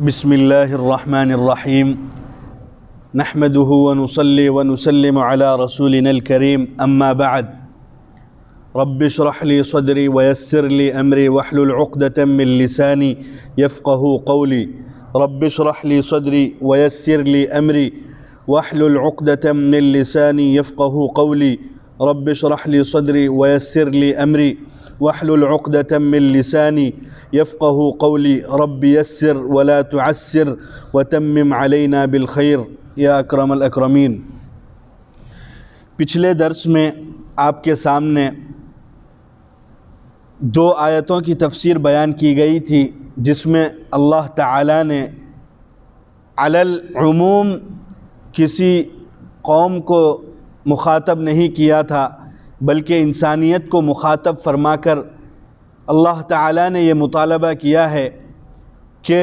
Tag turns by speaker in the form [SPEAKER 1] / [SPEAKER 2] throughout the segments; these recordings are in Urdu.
[SPEAKER 1] بسم اللہ الرحمن الرحیم نحمده ونصلي ونسلم على رسولنا الكريم اما بعد رب اشرح لي صدري ويسر لي امري واحلل عقدة من لساني يفقهوا قولي رب اشرح لي صدري ويسر لي امري واحلل عقدة من لساني يفقهوا قولي رب اشرح لي صدري ويسر لي امري واحلل عقدة من لساني يفقهوا قولي رب يسر ولا تعسر وتمم علينا بالخير یا اکرم الاکرمین۔ پچھلے درس میں آپ کے سامنے دو آیتوں کی تفسیر بیان کی گئی تھی جس میں اللہ تعالیٰ نے علی العموم کسی قوم کو مخاطب نہیں کیا تھا بلکہ انسانیت کو مخاطب فرما کر اللہ تعالیٰ نے یہ مطالبہ کیا ہے کہ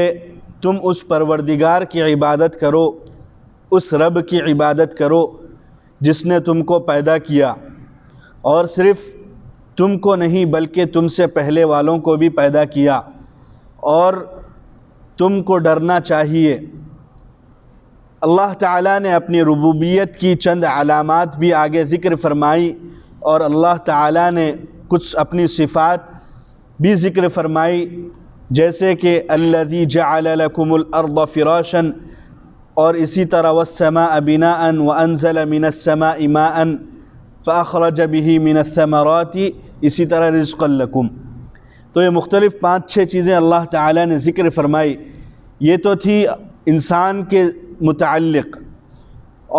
[SPEAKER 1] تم اس پروردگار کی عبادت کرو، اس رب کی عبادت کرو جس نے تم کو پیدا کیا، اور صرف تم کو نہیں بلکہ تم سے پہلے والوں کو بھی پیدا کیا، اور تم کو ڈرنا چاہیے۔ اللہ تعالیٰ نے اپنی ربوبیت کی چند علامات بھی آگے ذکر فرمائی، اور اللہ تعالیٰ نے کچھ اپنی صفات بھی ذکر فرمائی، جیسے کہ الذی جعل لکم الارض فراشا، اور اسی طرح والسماء بناء وانزل من السماء ماء فاخرج به من الثمرات، اسی طرح رزقا لکم۔ تو یہ مختلف 5-6 چیزیں اللہ تعالیٰ نے ذکر فرمائی۔ یہ تو تھی انسان کے متعلق،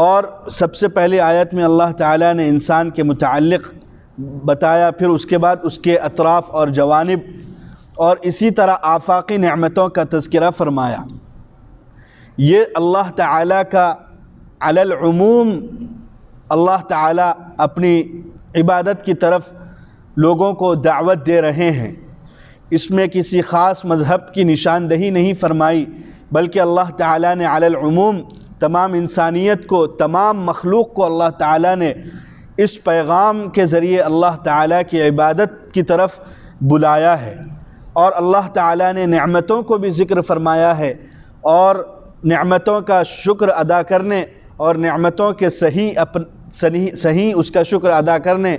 [SPEAKER 1] اور سب سے پہلے آیت میں اللہ تعالیٰ نے انسان کے متعلق بتایا، پھر اس کے بعد اس کے اطراف اور جوانب اور اسی طرح آفاقی نعمتوں کا تذکرہ فرمایا۔ یہ اللہ تعالیٰ کا علی العموم اللہ تعالیٰ اپنی عبادت کی طرف لوگوں کو دعوت دے رہے ہیں۔ اس میں کسی خاص مذہب کی نشاندہی نہیں فرمائی، بلکہ اللہ تعالیٰ نے علی العموم تمام انسانیت کو، تمام مخلوق کو اللہ تعالیٰ نے اس پیغام کے ذریعے اللہ تعالیٰ کی عبادت کی طرف بلایا ہے، اور اللہ تعالیٰ نے نعمتوں کو بھی ذکر فرمایا ہے، اور نعمتوں کا شکر ادا کرنے اور نعمتوں کے صحیح اس کا شکر ادا کرنے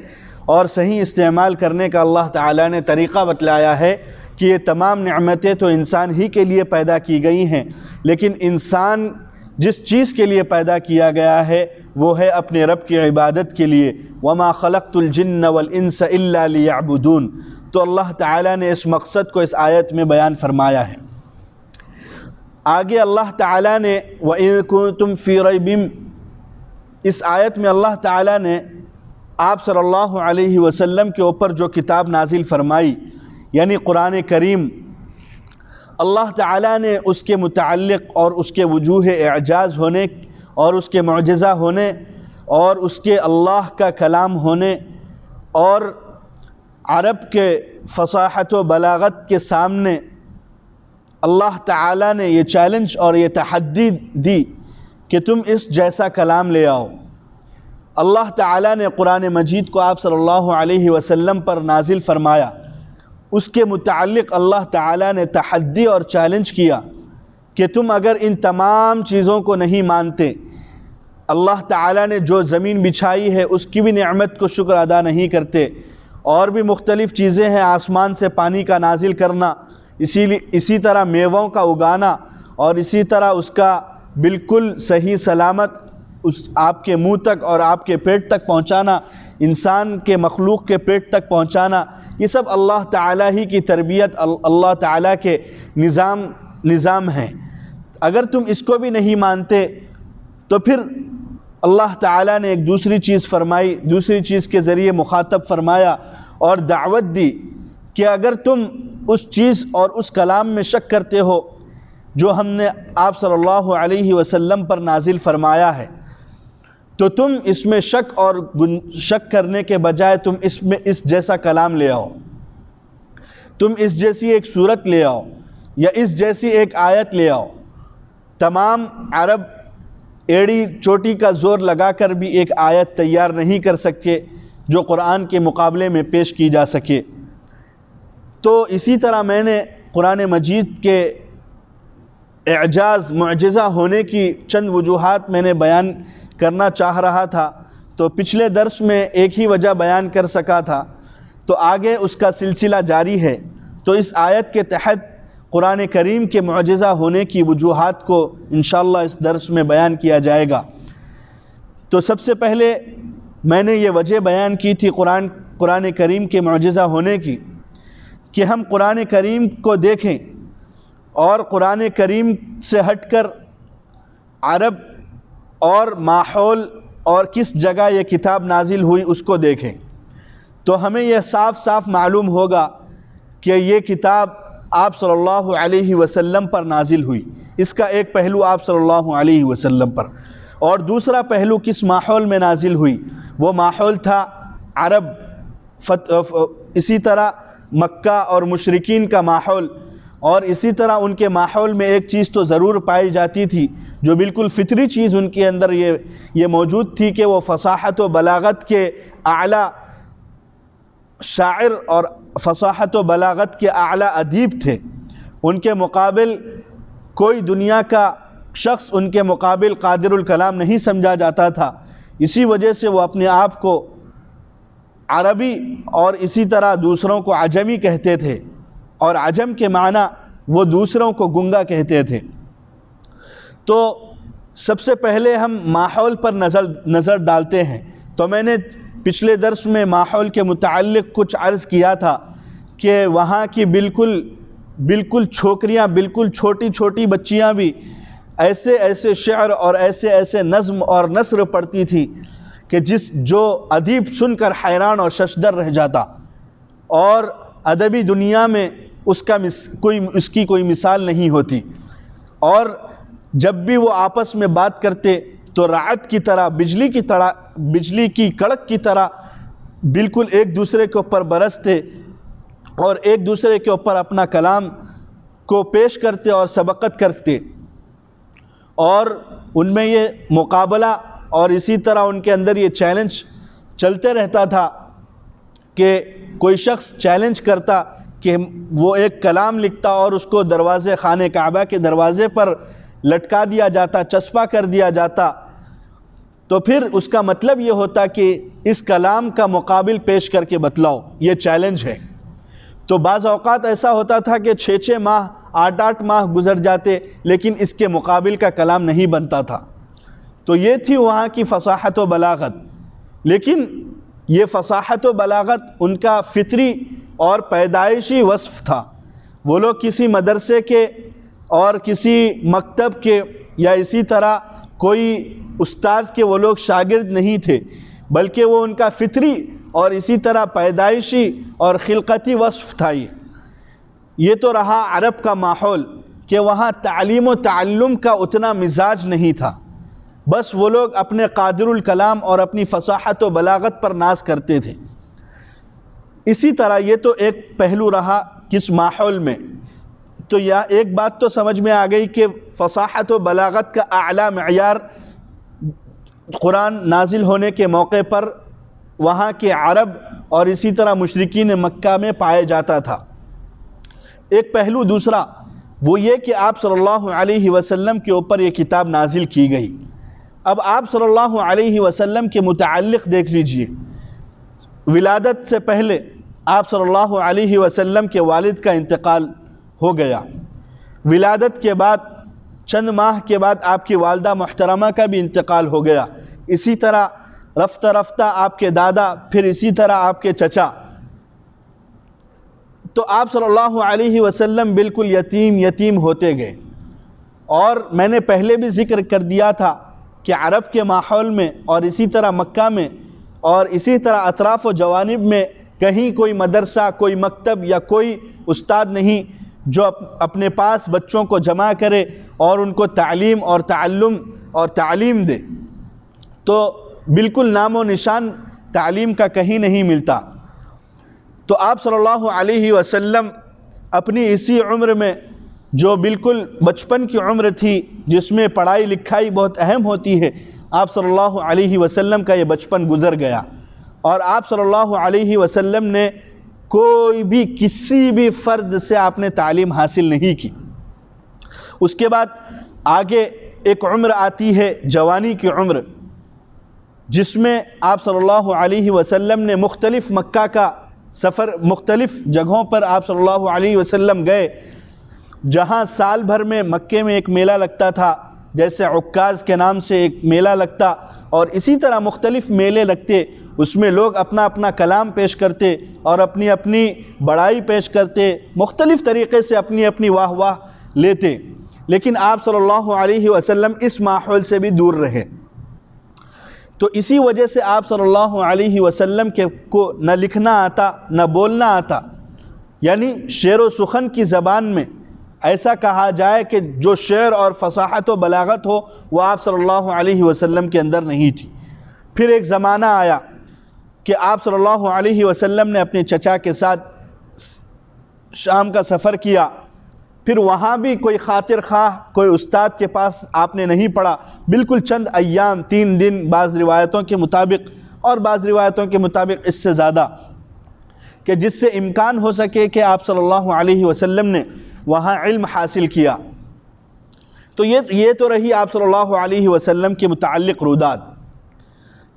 [SPEAKER 1] اور صحیح استعمال کرنے کا اللہ تعالیٰ نے طریقہ بتلایا ہے کہ یہ تمام نعمتیں تو انسان ہی کے لیے پیدا کی گئی ہیں، لیکن انسان جس چیز کے لیے پیدا کیا گیا ہے وہ ہے اپنے رب کی عبادت کے لیے۔ وَمَا خَلَقْتُ الْجِنَّ وَالْإِنسَ إِلَّا لِيَعْبُدُونَ۔ تو اللہ تعالیٰ نے اس مقصد کو اس آیت میں بیان فرمایا ہے۔ آگے اللہ تعالیٰ نے وَإِن كُنتُمْ فِي رَيْبٍ، اس آیت میں اللہ تعالیٰ نے آپ صلی اللہ علیہ وسلم کے اوپر جو کتاب نازل فرمائی یعنی قرآن کریم، اللہ تعالیٰ نے اس کے متعلق اور اس کے وجوہ اعجاز ہونے اور اس کے معجزہ ہونے اور اس کے اللہ کا کلام ہونے اور عرب کے فصاحت و بلاغت کے سامنے اللہ تعالیٰ نے یہ چیلنج اور یہ تحدی دی کہ تم اس جیسا کلام لے آؤ۔ اللہ تعالیٰ نے قرآن مجید کو آپ صلی اللہ علیہ وسلم پر نازل فرمایا، اس کے متعلق اللہ تعالیٰ نے تحدی اور چیلنج کیا کہ تم اگر ان تمام چیزوں کو نہیں مانتے، اللہ تعالیٰ نے جو زمین بچھائی ہے اس کی بھی نعمت کو شکر ادا نہیں کرتے، اور بھی مختلف چیزیں ہیں، آسمان سے پانی کا نازل کرنا، اسی طرح میووں کا اگانا، اور اسی طرح اس کا بالکل صحیح سلامت آپ کے منہ تک اور آپ کے پیٹ تک پہنچانا، انسان کے مخلوق کے پیٹ تک پہنچانا، یہ سب اللہ تعالیٰ ہی کی تربیت، اللہ تعالیٰ کے نظام ہیں۔ اگر تم اس کو بھی نہیں مانتے تو پھر اللہ تعالیٰ نے ایک دوسری چیز فرمائی، دوسری چیز کے ذریعے مخاطب فرمایا اور دعوت دی کہ اگر تم اس چیز اور اس کلام میں شک کرتے ہو جو ہم نے آپ صلی اللہ علیہ وسلم پر نازل فرمایا ہے، تو تم اس میں شک کرنے کے بجائے تم اس جیسا کلام لے آؤ، تم اس جیسی ایک صورت لے آؤ یا اس جیسی ایک آیت لے آؤ۔ تمام عرب ایڑی چوٹی کا زور لگا کر بھی ایک آیت تیار نہیں کر سکے جو قرآن کے مقابلے میں پیش کی جا سکے۔ تو اسی طرح میں نے قرآن مجید کے اعجاز معجزہ ہونے کی چند وجوہات میں نے بیان کرنا چاہ رہا تھا، تو پچھلے درس میں ایک ہی وجہ بیان کر سکا تھا، تو آگے اس کا سلسلہ جاری ہے۔ تو اس آیت کے تحت قرآن کریم کے معجزہ ہونے کی وجوہات کو انشاءاللہ اس درس میں بیان کیا جائے گا۔ تو سب سے پہلے میں نے یہ وجہ بیان کی تھی قرآن کریم کے معجزہ ہونے کی، کہ ہم قرآن کریم کو دیکھیں اور قرآن کریم سے ہٹ کر عرب اور ماحول اور کس جگہ یہ کتاب نازل ہوئی اس کو دیکھیں، تو ہمیں یہ صاف صاف معلوم ہوگا کہ یہ کتاب آپ صلی اللہ علیہ وسلم پر نازل ہوئی۔ اس کا ایک پہلو آپ صلی اللہ علیہ وسلم پر، اور دوسرا پہلو کس ماحول میں نازل ہوئی، وہ ماحول تھا عرب، اسی طرح مکہ اور مشرکین کا ماحول، اور اسی طرح ان کے ماحول میں ایک چیز تو ضرور پائی جاتی تھی جو بالکل فطری چیز ان کے اندر یہ موجود تھی، کہ وہ فصاحت و بلاغت کے اعلیٰ شاعر اور فصاحت و بلاغت کے اعلیٰ ادیب تھے۔ ان کے مقابل کوئی دنیا کا شخص ان کے مقابل قادر الکلام نہیں سمجھا جاتا تھا، اسی وجہ سے وہ اپنے آپ کو عربی اور اسی طرح دوسروں کو عجمی کہتے تھے، اور عجم کے معنی وہ دوسروں کو گنگا کہتے تھے۔ تو سب سے پہلے ہم ماحول پر نظر ڈالتے ہیں۔ تو میں نے پچھلے درس میں ماحول کے متعلق کچھ عرض کیا تھا کہ وہاں کی بالکل چھوکریاں، بالکل چھوٹی چھوٹی بچیاں بھی ایسے ایسے شعر اور ایسے ایسے نظم اور نثر پڑھتی تھی کہ جو ادیب سن کر حیران اور ششدر رہ جاتا، اور ادبی دنیا میں اس کی کوئی مثال نہیں ہوتی۔ اور جب بھی وہ آپس میں بات کرتے تو رعد کی طرح، بجلی کی کڑک کی طرح بالکل ایک دوسرے کے اوپر برستے اور ایک دوسرے کے اوپر اپنا کلام کو پیش کرتے اور سبقت کرتے، اور ان میں یہ مقابلہ اور اسی طرح ان کے اندر یہ چیلنج چلتے رہتا تھا کہ کوئی شخص چیلنج کرتا کہ وہ ایک کلام لکھتا اور اس کو دروازے خانہ کعبہ کے دروازے پر لٹکا دیا جاتا، چسپاں کر دیا جاتا، تو پھر اس کا مطلب یہ ہوتا کہ اس کلام کا مقابل پیش کر کے بتلاؤ، یہ چیلنج ہے۔ تو بعض اوقات ایسا ہوتا تھا کہ 6 ماہ 8 ماہ گزر جاتے لیکن اس کے مقابل کا کلام نہیں بنتا تھا۔ تو یہ تھی وہاں کی فصاحت و بلاغت، لیکن یہ فصاحت و بلاغت ان کا فطری اور پیدائشی وصف تھا۔ وہ لوگ کسی مدرسے کے اور کسی مکتب کے یا اسی طرح کوئی استاد کے وہ لوگ شاگرد نہیں تھے، بلکہ وہ ان کا فطری اور اسی طرح پیدائشی اور خلقتی وصف تھا۔ یہ تو رہا عرب کا ماحول کہ وہاں تعلیم و تعلم کا اتنا مزاج نہیں تھا، بس وہ لوگ اپنے قادر الکلام اور اپنی فصاحت و بلاغت پر ناز کرتے تھے۔ اسی طرح یہ تو ایک پہلو رہا کس ماحول میں۔ تو یہ ایک بات تو سمجھ میں آ گئی کہ فصاحت و بلاغت کا اعلیٰ معیار قرآن نازل ہونے کے موقع پر وہاں کے عرب اور اسی طرح مشرکین مکہ میں پائے جاتا تھا۔ ایک پہلو دوسرا وہ یہ کہ آپ صلی اللہ علیہ وسلم کے اوپر یہ کتاب نازل کی گئی۔ اب آپ صلی اللہ علیہ وسلم کے متعلق دیکھ لیجئے، ولادت سے پہلے آپ صلی اللہ علیہ وسلم کے والد کا انتقال ہو گیا، ولادت کے بعد چند ماہ کے بعد آپ کی والدہ محترمہ کا بھی انتقال ہو گیا، اسی طرح رفتہ رفتہ آپ کے دادا، پھر اسی طرح آپ کے چچا۔ تو آپ صلی اللہ علیہ وسلم بالکل یتیم ہوتے گئے۔ اور میں نے پہلے بھی ذکر کر دیا تھا کہ عرب کے ماحول میں اور اسی طرح مکہ میں اور اسی طرح اطراف و جوانب میں کہیں کوئی مدرسہ، کوئی مکتب یا کوئی استاد نہیں جو اپنے پاس بچوں کو جمع کرے اور ان کو تعلیم اور تعلم اور تعلیم دے۔ تو بالکل نام و نشان تعلیم کا کہیں نہیں ملتا۔ تو آپ صلی اللہ علیہ وسلم اپنی اسی عمر میں، جو بالکل بچپن کی عمر تھی جس میں پڑھائی لکھائی بہت اہم ہوتی ہے، آپ صلی اللہ علیہ وسلم کا یہ بچپن گزر گیا، اور آپ صلی اللہ علیہ وسلم نے کوئی بھی کسی بھی فرد سے آپ نے تعلیم حاصل نہیں کی۔ اس کے بعد آگے ایک عمر آتی ہے جوانی کی عمر، جس میں آپ صلی اللہ علیہ وسلم نے مختلف مکہ کا سفر، مختلف جگہوں پر آپ صلی اللہ علیہ وسلم گئے، جہاں سال بھر میں مکے میں ایک میلہ لگتا تھا، جیسے عکاز کے نام سے ایک میلہ لگتا، اور اسی طرح مختلف میلے لگتے، اس میں لوگ اپنا اپنا کلام پیش کرتے اور اپنی اپنی بڑائی پیش کرتے، مختلف طریقے سے اپنی اپنی واہ واہ لیتے، لیکن آپ صلی اللہ علیہ وسلم اس ماحول سے بھی دور رہے۔ تو اسی وجہ سے آپ صلی اللہ علیہ وسلم کو نہ لکھنا آتا نہ بولنا آتا، یعنی شعر و سخن کی زبان میں ایسا کہا جائے کہ جو شعر اور فصاحت و بلاغت ہو وہ آپ صلی اللہ علیہ وسلم کے اندر نہیں تھی۔ پھر ایک زمانہ آیا کہ آپ صلی اللہ علیہ وسلم نے اپنے چچا کے ساتھ شام کا سفر کیا، پھر وہاں بھی کوئی خاطر خواہ، کوئی استاد کے پاس آپ نے نہیں پڑھا، بالکل چند ایام، 3 دن بعض روایتوں کے مطابق، اور بعض روایتوں کے مطابق اس سے زیادہ، کہ جس سے امکان ہو سکے کہ آپ صلی اللہ علیہ وسلم نے وہاں علم حاصل کیا۔ تو یہ تو رہی آپ صلی اللہ علیہ وسلم کے متعلق رودات،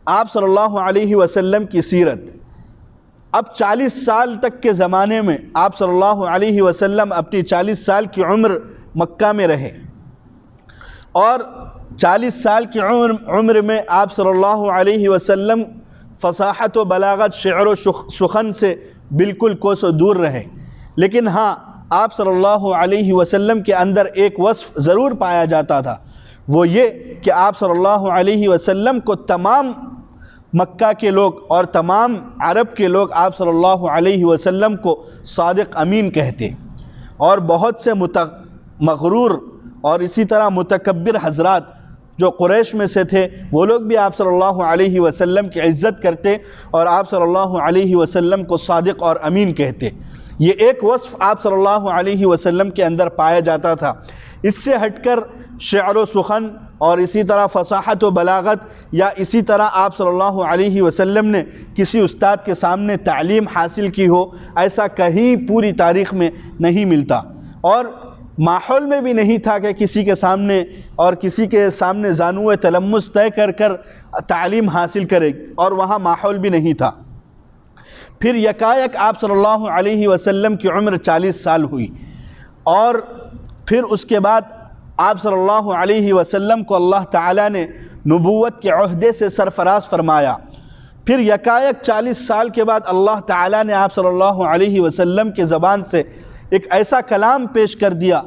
[SPEAKER 1] آپ صلی اللہ علیہ وسلم کی سیرت۔ اب 40 سال تک کے زمانے میں آپ صلی اللہ علیہ وسلم اپنی 40 سال کی عمر مکہ میں رہے، اور 40 سال کی عمر میں آپ صلی اللہ علیہ وسلم فصاحت و بلاغت، شعر و سخن سے بالکل کوس و دور رہے، لیکن ہاں آپ صلی اللہ علیہ وسلم کے اندر ایک وصف ضرور پایا جاتا تھا، وہ یہ کہ آپ صلی اللہ علیہ وسلم کو تمام مکہ کے لوگ اور تمام عرب کے لوگ آپ صلی اللہ علیہ وسلم کو صادق امین کہتے، اور بہت سے مغرور اور اسی طرح متکبر حضرات جو قریش میں سے تھے وہ لوگ بھی آپ صلی اللہ علیہ وسلم کی عزت کرتے اور آپ صلی اللہ علیہ وسلم کو صادق اور امین کہتے۔ یہ ایک وصف آپ صلی اللہ علیہ وسلم کے اندر پایا جاتا تھا۔ اس سے ہٹ کر شعر و سخن اور اسی طرح فصاحت و بلاغت، یا اسی طرح آپ صلی اللہ علیہ وسلم نے کسی استاد کے سامنے تعلیم حاصل کی ہو، ایسا کہیں پوری تاریخ میں نہیں ملتا، اور ماحول میں بھی نہیں تھا کہ کسی کے سامنے اور کسی کے سامنے زانو تلمس طے کر تعلیم حاصل کرے، اور وہاں ماحول بھی نہیں تھا۔ پھر یکایک آپ صلی اللہ علیہ وسلم کی عمر 40 سال ہوئی، اور پھر اس کے بعد آپ صلی اللہ علیہ وسلم کو اللہ تعالیٰ نے نبوت کے عہدے سے سرفراز فرمایا۔ پھر یکایک 40 سال کے بعد اللہ تعالیٰ نے آپ صلی اللہ علیہ وسلم کے زبان سے ایک ایسا کلام پیش کر دیا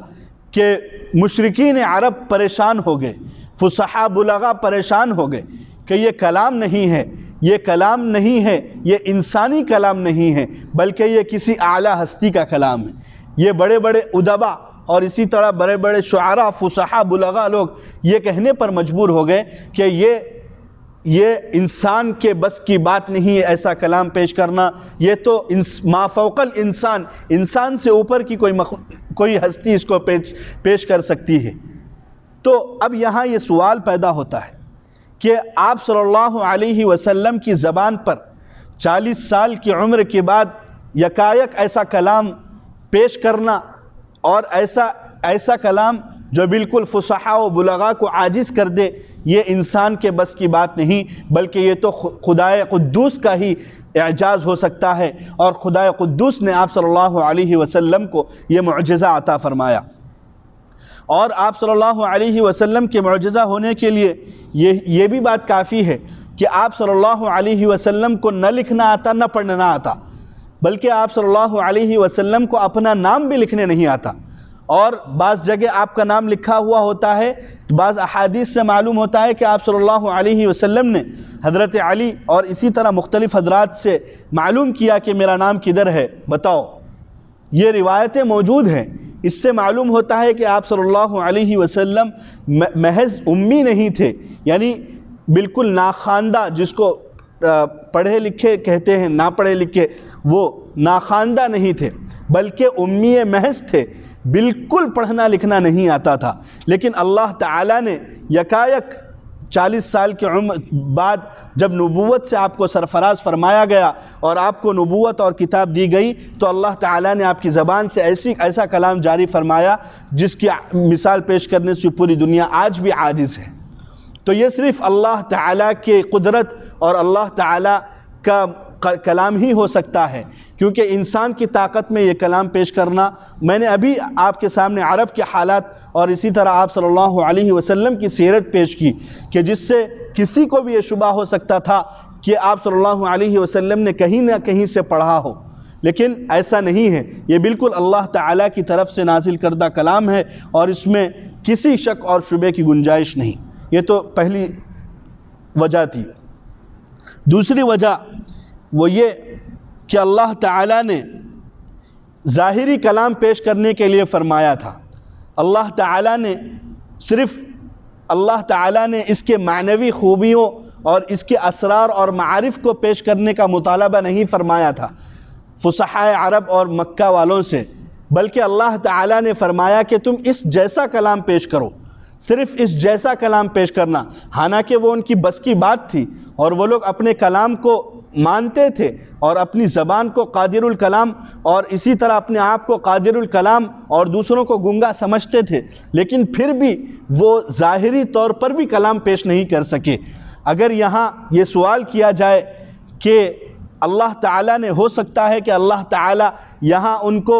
[SPEAKER 1] کہ مشرکین عرب پریشان ہو گئے، فصحاء بلغاء پریشان ہو گئے کہ یہ کلام نہیں ہے، یہ کلام نہیں ہے، یہ انسانی کلام نہیں ہے، بلکہ یہ کسی اعلیٰ ہستی کا کلام ہے۔ یہ بڑے بڑے ادبا اور اسی طرح بڑے بڑے شعراء، فصحاء بلغاء لوگ یہ کہنے پر مجبور ہو گئے کہ یہ انسان کے بس کی بات نہیں ہے ایسا کلام پیش کرنا، یہ تو ما فوق الانسان، انسان سے اوپر کی کوئی ہستی اس کو پیش کر سکتی ہے۔ تو اب یہاں یہ سوال پیدا ہوتا ہے کہ آپ صلی اللہ علیہ وسلم کی زبان پر 40 سال کی عمر کے بعد یکایک ایسا کلام پیش کرنا، اور ایسا کلام جو بالکل فصحاء و بلغاء کو عاجز کر دے، یہ انسان کے بس کی بات نہیں، بلکہ یہ تو خدائے قدوس کا ہی اعجاز ہو سکتا ہے، اور خدائے قدوس نے آپ صلی اللہ علیہ وسلم کو یہ معجزہ عطا فرمایا۔ اور آپ صلی اللہ علیہ وسلم کے معجزہ ہونے کے لیے یہ بھی بات کافی ہے کہ آپ صلی اللہ علیہ وسلم کو نہ لکھنا آتا نہ پڑھنا آتا، بلکہ آپ صلی اللہ علیہ وسلم کو اپنا نام بھی لکھنے نہیں آتا، اور بعض جگہ آپ کا نام لکھا ہوا ہوتا ہے، بعض احادیث سے معلوم ہوتا ہے کہ آپ صلی اللہ علیہ وسلم نے حضرت علی اور اسی طرح مختلف حضرات سے معلوم کیا کہ میرا نام کدھر ہے بتاؤ۔ یہ روایتیں موجود ہیں، اس سے معلوم ہوتا ہے کہ آپ صلی اللہ علیہ وسلم محض امی نہیں تھے، یعنی بالکل ناخواندہ، جس کو پڑھے لکھے کہتے ہیں، نہ پڑھے لکھے، وہ ناخواندہ نہیں تھے، بلکہ امی محض تھے، بالکل پڑھنا لکھنا نہیں آتا تھا، لیکن اللہ تعالیٰ نے یکایک 40 سال کے عمر بعد جب نبوت سے آپ کو سرفراز فرمایا گیا اور آپ کو نبوت اور کتاب دی گئی تو اللہ تعالیٰ نے آپ کی زبان سے ایسا کلام جاری فرمایا جس کی مثال پیش کرنے سے پوری دنیا آج بھی عاجز ہے۔ تو یہ صرف اللہ تعالیٰ کے قدرت اور اللہ تعالیٰ کا کلام ہی ہو سکتا ہے، کیونکہ انسان کی طاقت میں یہ کلام پیش کرنا، میں نے ابھی آپ کے سامنے عرب کے حالات اور اسی طرح آپ صلی اللہ علیہ وسلم کی سیرت پیش کی کہ جس سے کسی کو بھی یہ شبہ ہو سکتا تھا کہ آپ صلی اللہ علیہ وسلم نے کہیں نہ کہیں سے پڑھا ہو، لیکن ایسا نہیں ہے۔ یہ بالکل اللہ تعالیٰ کی طرف سے نازل کردہ کلام ہے اور اس میں کسی شک اور شبے کی گنجائش نہیں۔ یہ تو پہلی وجہ تھی۔ دوسری وجہ وہ یہ کہ اللہ تعالیٰ نے ظاہری کلام پیش کرنے کے لیے فرمایا تھا۔ اللہ تعالیٰ نے اس کے معنوی خوبیوں اور اس کے اسرار اور معارف کو پیش کرنے کا مطالبہ نہیں فرمایا تھا فصحائے عرب اور مکہ والوں سے، بلکہ اللہ تعالیٰ نے فرمایا کہ تم اس جیسا کلام پیش کرو، صرف اس جیسا کلام پیش کرنا۔ حالانکہ وہ ان کی بس کی بات تھی اور وہ لوگ اپنے کلام کو مانتے تھے اور اپنی زبان کو قادر الکلام اور اسی طرح اپنے آپ کو قادر الکلام اور دوسروں کو گنگا سمجھتے تھے، لیکن پھر بھی وہ ظاہری طور پر بھی کلام پیش نہیں کر سکے۔ اگر یہاں یہ سوال کیا جائے کہ اللہ تعالیٰ نے، ہو سکتا ہے کہ اللہ تعالیٰ یہاں ان کو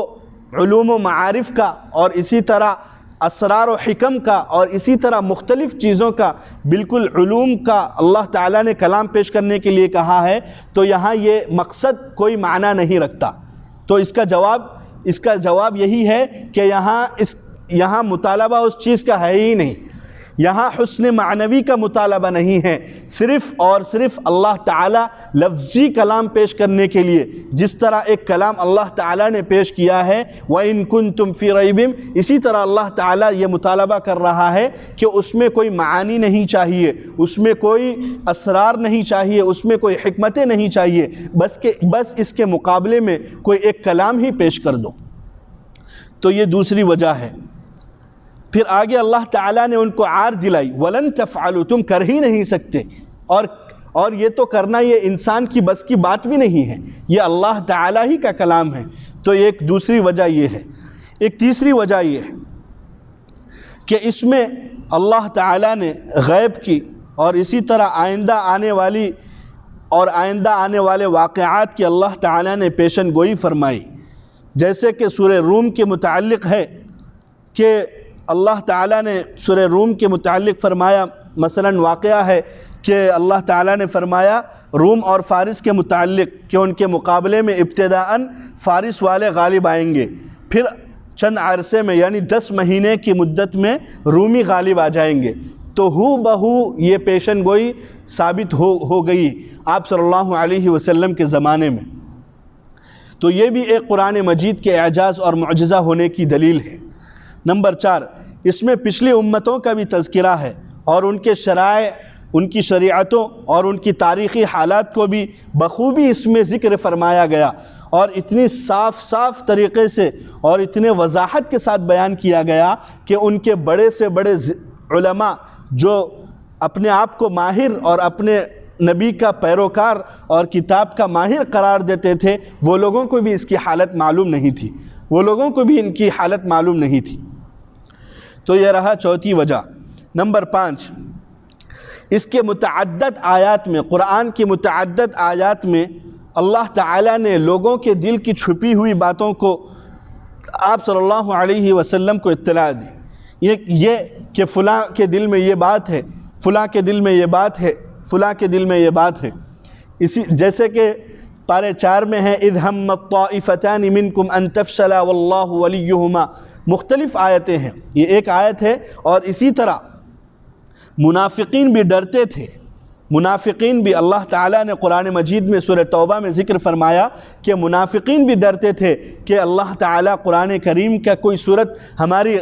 [SPEAKER 1] علوم و معارف کا اور اسی طرح اسرار و حکم کا اور اسی طرح مختلف چیزوں کا، بالکل علوم کا اللہ تعالیٰ نے کلام پیش کرنے کے لیے کہا ہے، تو یہاں یہ مقصد کوئی معنی نہیں رکھتا۔ تو اس کا جواب یہی ہے کہ یہاں مطالبہ اس چیز کا ہے ہی نہیں، یہاں حسن معنوی کا مطالبہ نہیں ہے، صرف اور صرف اللہ تعالیٰ لفظی کلام پیش کرنے کے لیے جس طرح ایک کلام اللہ تعالیٰ نے پیش کیا ہے وَإِن كُنتُمْ فِي رَيْبٍ، اسی طرح اللہ تعالیٰ یہ مطالبہ کر رہا ہے کہ اس میں کوئی معانی نہیں چاہیے، اس میں کوئی اسرار نہیں چاہیے، اس میں کوئی حکمتیں نہیں چاہیے، بس اس کے مقابلے میں کوئی ایک کلام ہی پیش کر دو۔ تو یہ دوسری وجہ ہے۔ پھر آگے اللہ تعالیٰ نے ان کو عار دلائی، وَلَن تَفْعَلُوا، تم کر ہی نہیں سکتے، اور یہ تو کرنا یہ انسان کی بس کی بات بھی نہیں ہے، یہ اللہ تعالیٰ ہی کا کلام ہے۔ تو ایک دوسری وجہ یہ ہے۔ ایک تیسری وجہ یہ ہے کہ اس میں اللہ تعالیٰ نے غیب کی اور اسی طرح آئندہ آنے والے واقعات کی اللہ تعالیٰ نے پیشن گوئی فرمائی، جیسے کہ سورہ روم کے متعلق ہے کہ اللہ تعالیٰ نے سورہ روم کے متعلق فرمایا، مثلاً واقعہ ہے کہ اللہ تعالیٰ نے فرمایا روم اور فارس کے متعلق کہ ان کے مقابلے میں ابتداءً فارس والے غالب آئیں گے، پھر چند عرصے میں یعنی 10 مہینے کی مدت میں رومی غالب آ جائیں گے۔ تو ہو بہو یہ پیشن گوئی ثابت ہو گئی آپ صلی اللہ علیہ وسلم کے زمانے میں۔ تو یہ بھی ایک قرآن مجید کے اعجاز اور معجزہ ہونے کی دلیل ہے۔ نمبر 4، اس میں پچھلی امتوں کا بھی تذکرہ ہے اور ان کے شرائع، ان کی شریعتوں اور ان کی تاریخی حالات کو بھی بخوبی اس میں ذکر فرمایا گیا اور اتنی صاف طریقے سے اور اتنے وضاحت کے ساتھ بیان کیا گیا کہ ان کے بڑے سے بڑے علماء جو اپنے آپ کو ماہر اور اپنے نبی کا پیروکار اور کتاب کا ماہر قرار دیتے تھے، وہ لوگوں کو بھی اس کی حالت معلوم نہیں تھی، وہ لوگوں کو بھی ان کی حالت معلوم نہیں تھی۔ تو یہ رہا چوتھی وجہ۔ نمبر 5، اس کے متعدد آیات میں، قرآن کی متعدد آیات میں اللہ تعالیٰ نے لوگوں کے دل کی چھپی ہوئی باتوں کو آپ صلی اللہ علیہ وسلم کو اطلاع دی، یہ کہ فلاں کے دل میں یہ بات ہے، فلاں کے دل میں یہ بات ہے، فلاں کے دل میں یہ بات ہے۔ جیسے کہ پارے 4 میں ہے اِذْ هَمَّتْ طَائِفَتَانِ مِنْكُمْ أَن تَفْشَلَا وَاللَّهُ وَلِيُّهُمَا، مختلف آیتیں ہیں، یہ ایک آیت ہے۔ اور اسی طرح منافقین بھی ڈرتے تھے، منافقین بھی اللہ تعالیٰ نے قرآن مجید میں سورہ توبہ میں ذکر فرمایا کہ منافقین بھی ڈرتے تھے کہ اللہ تعالیٰ قرآن کریم کا کوئی صورت ہماری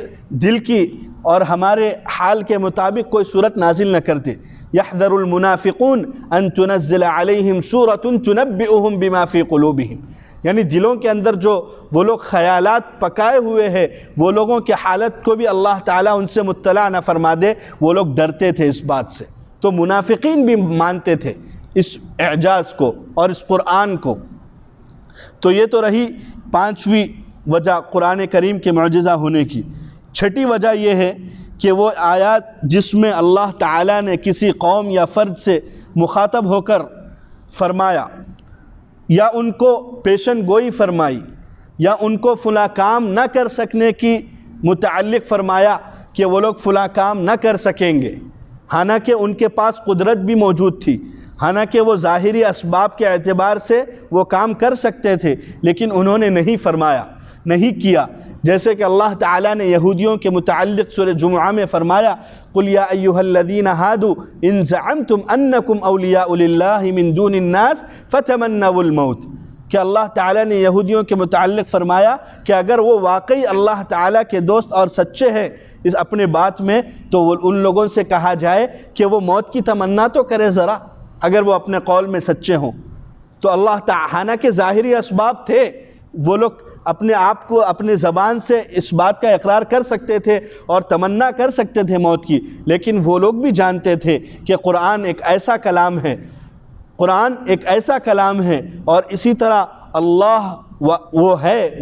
[SPEAKER 1] دل کی اور ہمارے حال کے مطابق کوئی صورت نازل نہ کرتے۔ يَحْذَرُ الْمُنَافِقُونَ أَن تُنَزِّلَ عَلَيْهِمْ سُورَةٌ تُنَبِّئُهُم بِمَا فِي قُلُوبِهِمْ، یعنی دلوں کے اندر جو وہ لوگ خیالات پکائے ہوئے ہیں، وہ لوگوں کی حالت کو بھی اللہ تعالیٰ ان سے مطلع نہ فرما دے، وہ لوگ ڈرتے تھے اس بات سے۔ تو منافقین بھی مانتے تھے اس اعجاز کو اور اس قرآن کو۔ تو یہ تو رہی پانچویں وجہ قرآن کریم کے معجزہ ہونے کی۔ چھٹی وجہ یہ ہے کہ وہ آیات جس میں اللہ تعالیٰ نے کسی قوم یا فرد سے مخاطب ہو کر فرمایا یا ان کو پیشن گوئی فرمائی یا ان کو فلاں کام نہ کر سکنے کی متعلق فرمایا کہ وہ لوگ فلاں کام نہ کر سکیں گے، حالانکہ ان کے پاس قدرت بھی موجود تھی، حالانکہ وہ ظاہری اسباب کے اعتبار سے وہ کام کر سکتے تھے، لیکن انہوں نے نہیں فرمایا، نہیں کیا۔ جیسے کہ اللہ تعالیٰ نے یہودیوں کے متعلق سورہ جمعہ میں فرمایا قُلْ يَا أَيُّهَا الَّذِينَ هَادُوا إِن زَعَمْتُمْ أَنَّكُمْ أَوْلِيَاءُ لِلَّهِ مِن دُونِ النَّاسِ فَتَمَنَّوُا الْمَوْتِ، کہ اللہ تعالیٰ نے یہودیوں کے متعلق فرمایا کہ اگر وہ واقعی اللہ تعالیٰ کے دوست اور سچے ہیں اس اپنے بات میں، تو ان لوگوں سے کہا جائے کہ وہ موت کی تمنا تو کرے ذرا، اگر وہ اپنے قول میں سچے ہوں۔ تو اللہ تعالیٰ کے ظاہری اسباب تھے، وہ لوگ اپنے آپ کو اپنے زبان سے اس بات کا اقرار کر سکتے تھے اور تمنا کر سکتے تھے موت کی، لیکن وہ لوگ بھی جانتے تھے کہ قرآن ایک ایسا کلام ہے، قرآن ایک ایسا کلام ہے، اور اسی طرح اللہ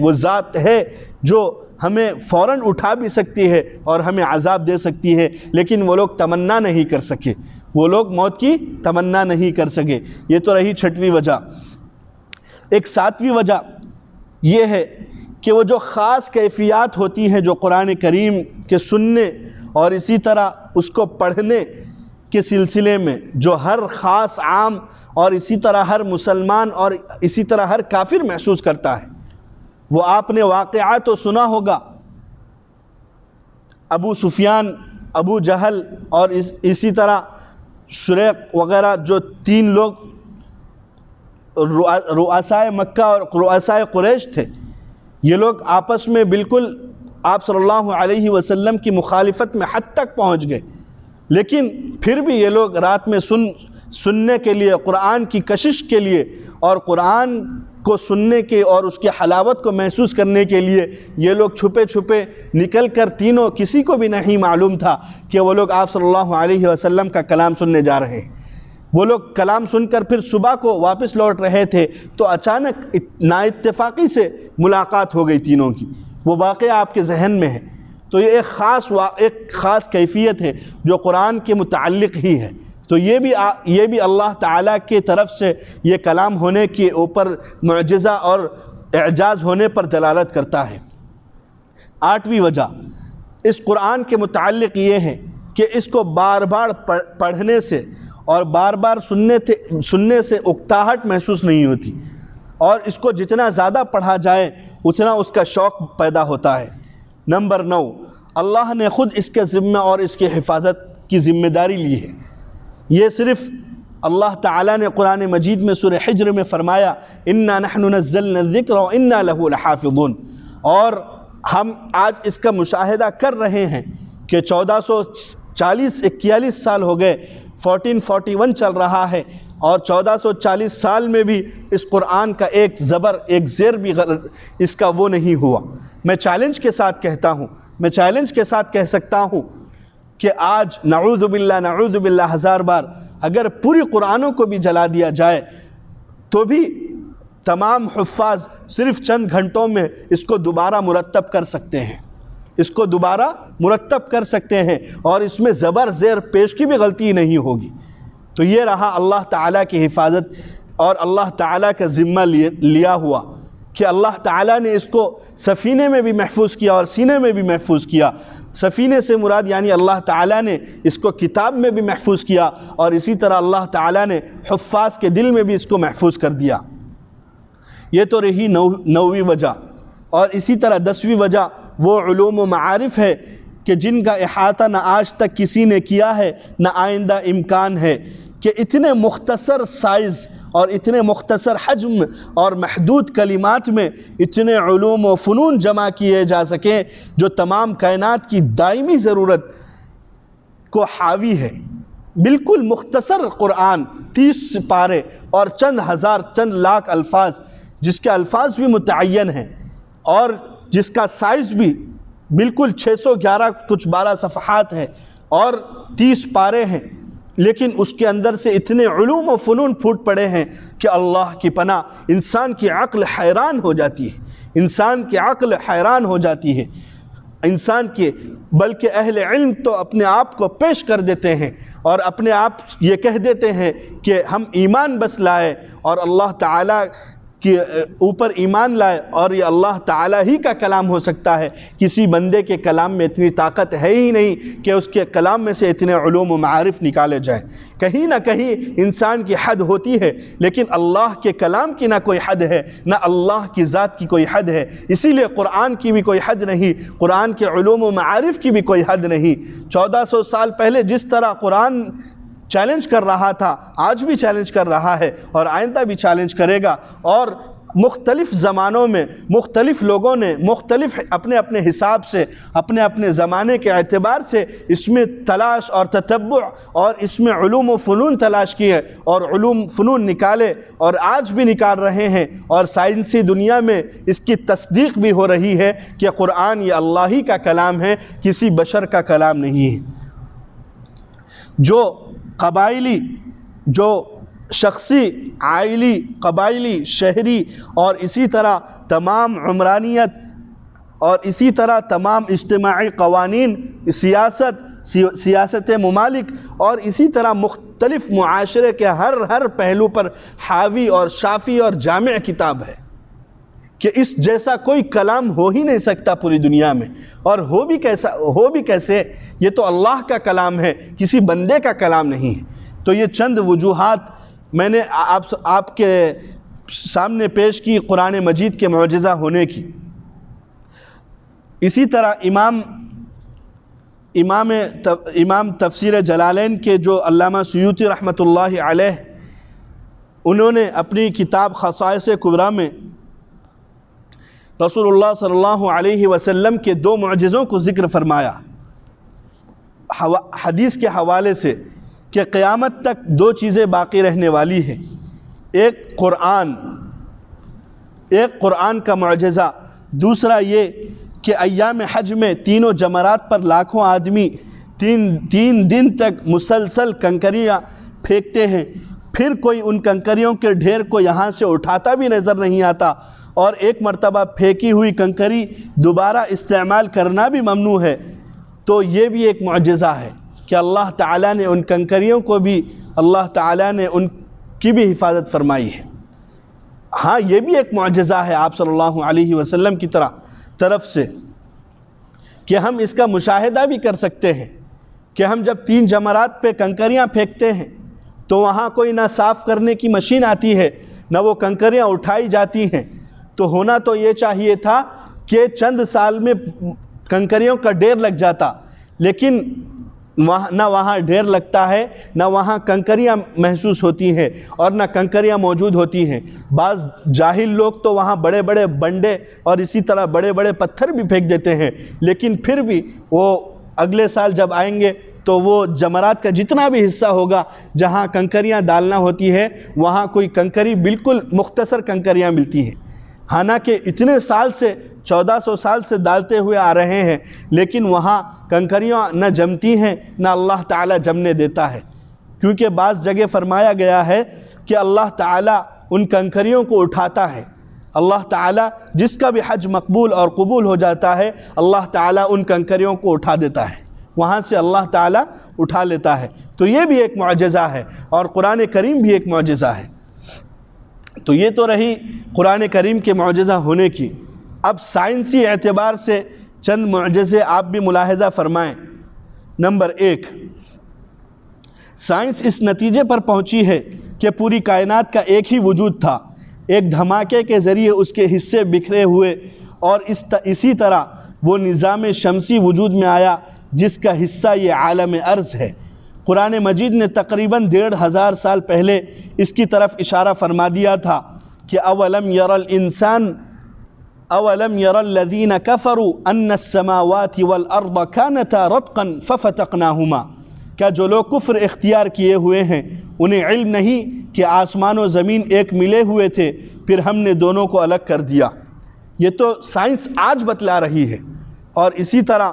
[SPEAKER 1] وہ ذات ہے جو ہمیں فوراً اٹھا بھی سکتی ہے اور ہمیں عذاب دے سکتی ہے، لیکن وہ لوگ تمنا نہیں کر سکے، وہ لوگ موت کی تمنا نہیں کر سکے۔ یہ تو رہی چھٹویں وجہ۔ ایک ساتویں وجہ یہ ہے کہ وہ جو خاص کیفیات ہوتی ہیں جو قرآن کریم کے سننے اور اسی طرح اس کو پڑھنے کے سلسلے میں جو ہر خاص عام اور اسی طرح ہر مسلمان اور اسی طرح ہر کافر محسوس کرتا ہے، وہ آپ نے واقعات تو سنا ہوگا، ابو سفیان، ابو جہل اور اسی طرح شریق وغیرہ جو تین لوگ رؤسائے مکہ اور رؤسائے قریش تھے، یہ لوگ آپس میں بالکل آپ صلی اللہ علیہ وسلم کی مخالفت میں حد تک پہنچ گئے، لیکن پھر بھی یہ لوگ رات میں سننے کے لیے، قرآن کی کشش کے لیے اور قرآن کو سننے کے اور اس کی حلاوت کو محسوس کرنے کے لیے یہ لوگ چھپے چھپے نکل کر تینوں، کسی کو بھی نہیں معلوم تھا کہ وہ لوگ آپ صلی اللہ علیہ وسلم کا کلام سننے جا رہے ہیں۔ وہ لوگ کلام سن کر پھر صبح کو واپس لوٹ رہے تھے تو اچانک نا اتفاقی سے ملاقات ہو گئی تینوں کی، وہ واقعہ آپ کے ذہن میں ہے۔ تو یہ ایک خاص کیفیت ہے جو قرآن کے متعلق ہی ہے، تو یہ بھی اللہ تعالیٰ کی طرف سے یہ کلام ہونے کے اوپر معجزہ اور اعجاز ہونے پر دلالت کرتا ہے۔ آٹھویں وجہ اس قرآن کے متعلق یہ ہے کہ اس کو بار بار پڑھنے سے اور بار بار سننے سے اکتاہٹ محسوس نہیں ہوتی، اور اس کو جتنا زیادہ پڑھا جائے اتنا اس کا شوق پیدا ہوتا ہے۔ نمبر 9، اللہ نے خود اس کے ذمہ اور اس کی حفاظت کی ذمہ داری لی ہے۔ یہ صرف اللہ تعالیٰ نے قرآن مجید میں سورہ حجر میں فرمایا اِنَّا نَحْنُ نَزَّلْنَا الذِّكْرَ وَإِنَّا لَهُ لَحَافِظُونَ، اور ہم آج اس کا مشاہدہ کر رہے ہیں کہ 1441 سال ہو گئے، 1441 چل رہا ہے، اور 1440 سال میں بھی اس قرآن کا ایک زبر ایک زیر بھی اس کا وہ نہیں ہوا۔ میں چیلنج کے ساتھ کہتا ہوں، میں چیلنج کے ساتھ کہہ سکتا ہوں کہ آج نعوذ باللہ ہزار بار اگر پوری قرآنوں کو بھی جلا دیا جائے تو بھی تمام حفاظ صرف چند گھنٹوں میں اس کو دوبارہ مرتب کر سکتے ہیں، اس کو دوبارہ مرتب کر سکتے ہیں، اور اس میں زبر زیر پیش کی بھی غلطی نہیں ہوگی۔ تو یہ رہا اللہ تعالیٰ کی حفاظت اور اللہ تعالیٰ کا ذمہ لیا ہوا کہ اللہ تعالیٰ نے اس کو سفینے میں بھی محفوظ کیا اور سینے میں بھی محفوظ کیا۔ سفینے سے مراد یعنی اللہ تعالیٰ نے اس کو کتاب میں بھی محفوظ کیا، اور اسی طرح اللہ تعالیٰ نے حفاظ کے دل میں بھی اس کو محفوظ کر دیا۔ یہ تو رہی 9ویں وجہ، اور اسی طرح 10ویں وجہ وہ علوم و معارف ہے کہ جن کا احاطہ نہ آج تک کسی نے کیا ہے نہ آئندہ امکان ہے، کہ اتنے مختصر سائز اور اتنے مختصر حجم اور محدود کلمات میں اتنے علوم و فنون جمع کیے جا سکیں جو تمام کائنات کی دائمی ضرورت کو حاوی ہے۔ بالکل مختصر قرآن، 30 پارے اور چند ہزار چند لاکھ الفاظ، جس کے الفاظ بھی متعین ہیں اور جس کا سائز بھی بالکل 611 کچھ 12 صفحات ہے اور 30 پارے ہیں، لیکن اس کے اندر سے اتنے علوم و فنون پھوٹ پڑے ہیں کہ اللہ کی پناہ، انسان کی عقل حیران ہو جاتی ہے، انسان کی عقل حیران ہو جاتی ہے انسان کے، بلکہ اہل علم تو اپنے آپ کو پیش کر دیتے ہیں اور اپنے آپ یہ کہہ دیتے ہیں کہ ہم ایمان بس لائے اور اللہ تعالیٰ کے اوپر ایمان لائے، اور یہ اللہ تعالیٰ ہی کا کلام ہو سکتا ہے، کسی بندے کے کلام میں اتنی طاقت ہے ہی نہیں کہ اس کے کلام میں سے اتنے علوم و معارف نکالے جائیں۔ کہیں نہ کہیں انسان کی حد ہوتی ہے، لیکن اللہ کے کلام کی نہ کوئی حد ہے، نہ اللہ کی ذات کی کوئی حد ہے، اسی لیے قرآن کی بھی کوئی حد نہیں، قرآن کے علوم و معارف کی بھی کوئی حد نہیں۔ 1400 سال پہلے جس طرح قرآن چیلنج کر رہا تھا، آج بھی چیلنج کر رہا ہے اور آئندہ بھی چیلنج کرے گا، اور مختلف زمانوں میں مختلف لوگوں نے مختلف اپنے اپنے حساب سے، اپنے اپنے زمانے کے اعتبار سے اس میں تلاش اور تتبع اور اس میں علوم و فنون تلاش کیے اور علوم فنون نکالے، اور آج بھی نکال رہے ہیں، اور سائنسی دنیا میں اس کی تصدیق بھی ہو رہی ہے کہ قرآن یہ اللہ ہی کا کلام ہے، کسی بشر کا کلام نہیں ہے۔ جو قبائلی، جو شخصی، عائلی، قبائلی، شہری اور اسی طرح تمام عمرانیت اور اسی طرح تمام اجتماعی قوانین، سیاست ممالک اور اسی طرح مختلف معاشرے کے ہر پہلو پر حاوی اور شافی اور جامع کتاب ہے کہ اس جیسا کوئی کلام ہو ہی نہیں سکتا پوری دنیا میں، اور ہو بھی کیسے، یہ تو اللہ کا کلام ہے، کسی بندے کا کلام نہیں ہے۔ تو یہ چند وجوہات میں نے آپ کے سامنے پیش کی قرآن مجید کے معجزہ ہونے کی۔ اسی طرح امام تفسیر جلالین کے جو علامہ سیوطی رحمۃ اللہ علیہ، انہوں نے اپنی کتاب خصائص کبریٰ میں رسول اللہ صلی اللہ علیہ وسلم کے 2 معجزوں کو ذکر فرمایا حدیث کے حوالے سے کہ قیامت تک 2 چیزیں باقی رہنے والی ہیں، ایک قرآن کا معجزہ، دوسرا یہ کہ ایام حج میں تینوں جمرات پر لاکھوں آدمی 3 دن تک مسلسل کنکریاں پھینکتے ہیں، پھر کوئی ان کنکریوں کے ڈھیر کو یہاں سے اٹھاتا بھی نظر نہیں آتا، اور ایک مرتبہ پھینکی ہوئی کنکری دوبارہ استعمال کرنا بھی ممنوع ہے۔ تو یہ بھی ایک معجزہ ہے کہ اللہ تعالیٰ نے ان کنکریوں کو بھی، اللہ تعالیٰ نے ان کی بھی حفاظت فرمائی ہے۔ ہاں، یہ بھی ایک معجزہ ہے آپ صلی اللہ علیہ وسلم کی طرف سے کہ ہم اس کا مشاہدہ بھی کر سکتے ہیں کہ ہم جب 3 جمرات پہ کنکریاں پھینکتے ہیں تو وہاں کوئی نہ صاف کرنے کی مشین آتی ہے، نہ وہ کنکریاں اٹھائی جاتی ہیں۔ تو ہونا تو یہ چاہیے تھا کہ چند سال میں کنکریوں کا ڈھیر لگ جاتا، لیکن نہ وہاں ڈھیر لگتا ہے، نہ وہاں کنکریاں محسوس ہوتی ہیں اور نہ کنکریاں موجود ہوتی ہیں۔ بعض جاہل لوگ تو وہاں بڑے بڑے بنڈے اور اسی طرح بڑے بڑے پتھر بھی پھینک دیتے ہیں، لیکن پھر بھی وہ اگلے سال جب آئیں گے تو وہ جمرات کا جتنا بھی حصہ ہوگا جہاں کنکریاں ڈالنا ہوتی ہے، وہاں کوئی کنکری بالکل مختصر کنکریاں ملتی ہیں، حالانکہ اتنے سال سے 1400 سال سے ڈالتے ہوئے آ رہے ہیں، لیکن وہاں کنکریاں نہ جمتی ہیں نہ اللہ تعالیٰ جمنے دیتا ہے، کیونکہ بعض جگہ فرمایا گیا ہے کہ اللہ تعالیٰ ان کنکریوں کو اٹھاتا ہے۔ اللہ تعالیٰ جس کا بھی حج مقبول اور قبول ہو جاتا ہے، اللہ تعالیٰ ان کنکریوں کو اٹھا دیتا ہے، وہاں سے اللہ تعالیٰ اٹھا لیتا ہے۔ تو یہ بھی ایک معجزہ ہے، اور قرآن کریم بھی ایک معجزہ ہے۔ تو یہ تو رہی قرآن کریم کے معجزہ ہونے کی۔ اب سائنسی اعتبار سے چند معجزے آپ بھی ملاحظہ فرمائیں۔ نمبر 1، سائنس اس نتیجے پر پہنچی ہے کہ پوری کائنات کا ایک ہی وجود تھا، ایک دھماکے کے ذریعے اس کے حصے بکھرے ہوئے، اور اسی طرح وہ نظام شمسی وجود میں آیا جس کا حصہ یہ عالم ارض ہے۔ قرآن مجید نے تقریباً 1500 سال پہلے اس کی طرف اشارہ فرما دیا تھا کہ اولم یر الذین کفروا ان السماوات والارض کانتا رتقا ففتقناہما، کیا جو لوگ کفر اختیار کیے ہوئے ہیں انہیں علم نہیں کہ آسمان و زمین ایک ملے ہوئے تھے، پھر ہم نے دونوں کو الگ کر دیا۔ یہ تو سائنس آج بتلا رہی ہے۔ اور اسی طرح